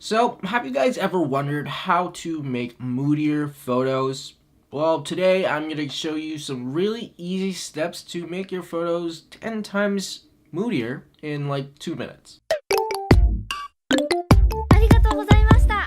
So, have you guys ever wondered how to make moodier photos? Well, today I'm going to show you some really easy steps to make your photos 10 times moodier in like 2 minutes. ありがとうございました。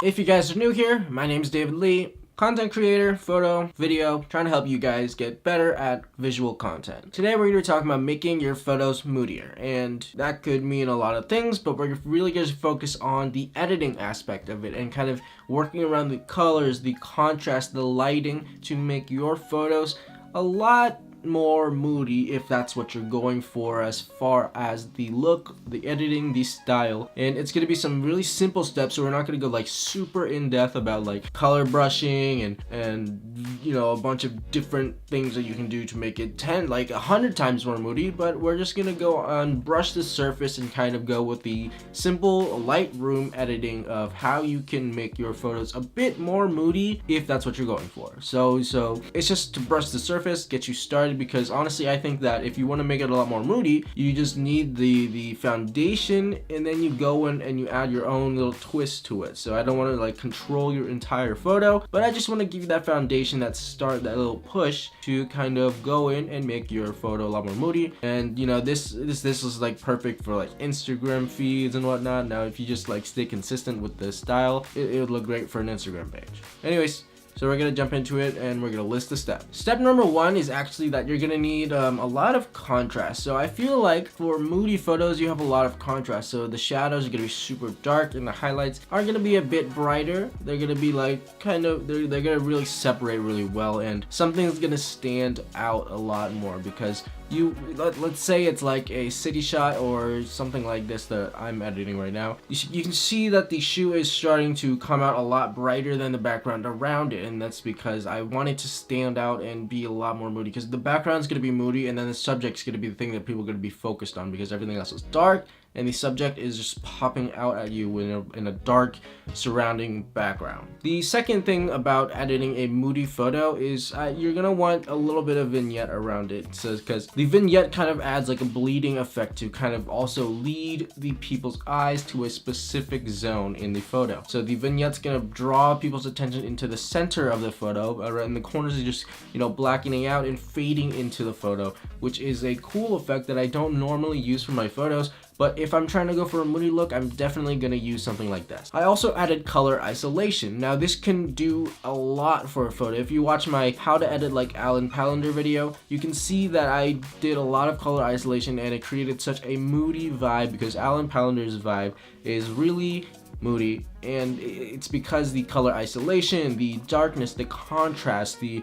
If you guys are new here, my name is David Lee, content creator, photo, video, trying to help you guys get better at visual content. Today we're going to be talking about making your photos moodier, and that could mean a lot of things, but we're really going to focus on the editing aspect of it and kind of working around the colors, the contrast, the lighting to make your photos a lot more moody if that's what you're going for as far as the look, the editing, the style. And it's going to be some really simple steps, so we're not going to go like super in depth about like color brushing and you know, a bunch of different things that you can do to make it 100 times more moody, but we're just going to go on brush the surface and kind of go with the simple Lightroom editing of how you can make your photos a bit more moody if that's what you're going for. So it's just to brush the surface, get you started, because honestly I think that if you want to make it a lot more moody, you just need the foundation, and then you go in and you add your own little twist to it. So I don't want to like control your entire photo, but I just want to give you that foundation, that start, that little push to kind of go in and make your photo a lot more moody. And you know, this is like perfect for like Instagram feeds and whatnot. Now if you just like stay consistent with the style, it would look great for an Instagram page. Anyways, so we're going to jump into it and we're going to list the steps. Step number 1 is actually that you're going to need a lot of contrast. So I feel like for moody photos, you have a lot of contrast. So the shadows are going to be super dark and the highlights are going to be a bit brighter. They're going to be like kind of, they're going to really separate really well, and something's going to stand out a lot more because let's say it's like a city shot or something like this that I'm editing right now. You can see that the shoe is starting to come out a lot brighter than the background around it, and that's because I want it to stand out and be a lot more moody, because the background's going to be moody and then the subject's going to be the thing that people are going to be focused on, because everything else is dark and the subject is just popping out at you in a dark surrounding background. The second thing about editing a moody photo is you're gonna want a little bit of vignette around it. So because the vignette kind of adds like a bleeding effect to kind of also lead the people's eyes to a specific zone in the photo. So the vignette's gonna draw people's attention into the center of the photo, and the corners are just, you know, blackening out and fading into the photo, which is a cool effect that I don't normally use for my photos. But if I'm trying to go for a moody look, I'm definitely going to use something like this. I also added color isolation. Now this can do a lot for a photo. If you watch my how to edit like Alan Palander video, you can see that I did a lot of color isolation and it created such a moody vibe, because Alan Palander's vibe is really moody, and it's because the color isolation, the darkness, the contrast, the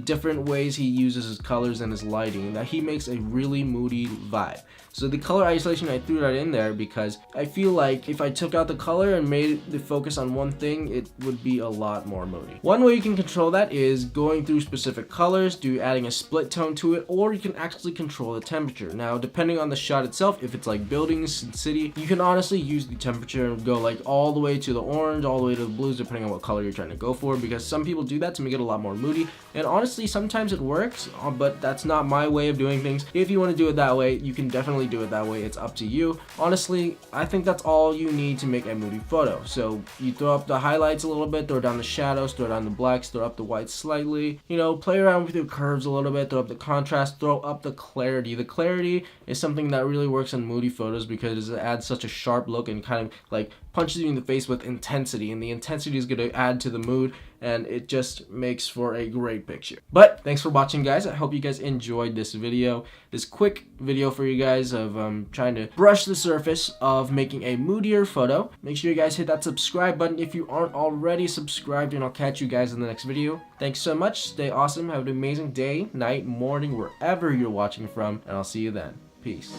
different ways he uses his colors and his lighting, that he makes a really moody vibe. So the color isolation, I threw that in there because I feel like if I took out the color and made the focus on one thing, it would be a lot more moody. One way you can control that is going through specific colors, adding a split tone to it, or you can actually control the temperature. Now depending on the shot itself, if it's like buildings and city, you can honestly use the temperature and go like all the way to the orange, all the way to the blues, depending on what color you're trying to go for, because some people do that to make it a lot more moody, and honestly sometimes it works, but that's not my way of doing things. If you want to do it that way, you can definitely do it that way. It's up to you. Honestly, I think that's all you need to make a moody photo. So you throw up the highlights a little bit, throw down the shadows, throw down the blacks, throw up the whites slightly, you know, play around with your curves a little bit, throw up the contrast, throw up the clarity. The clarity is something that really works on moody photos because it adds such a sharp look and kind of like punches you in the face with intensity, and the intensity is going to add to the mood, and it just makes for a great picture. But thanks for watching, guys. I hope you guys enjoyed this video, this quick video for you guys of trying to brush the surface of making a moodier photo. Make sure you guys hit that subscribe button if you aren't already subscribed, and I'll catch you guys in the next video. Thanks so much. Stay awesome. Have an amazing day, night, morning, wherever you're watching from, and I'll see you then. Peace.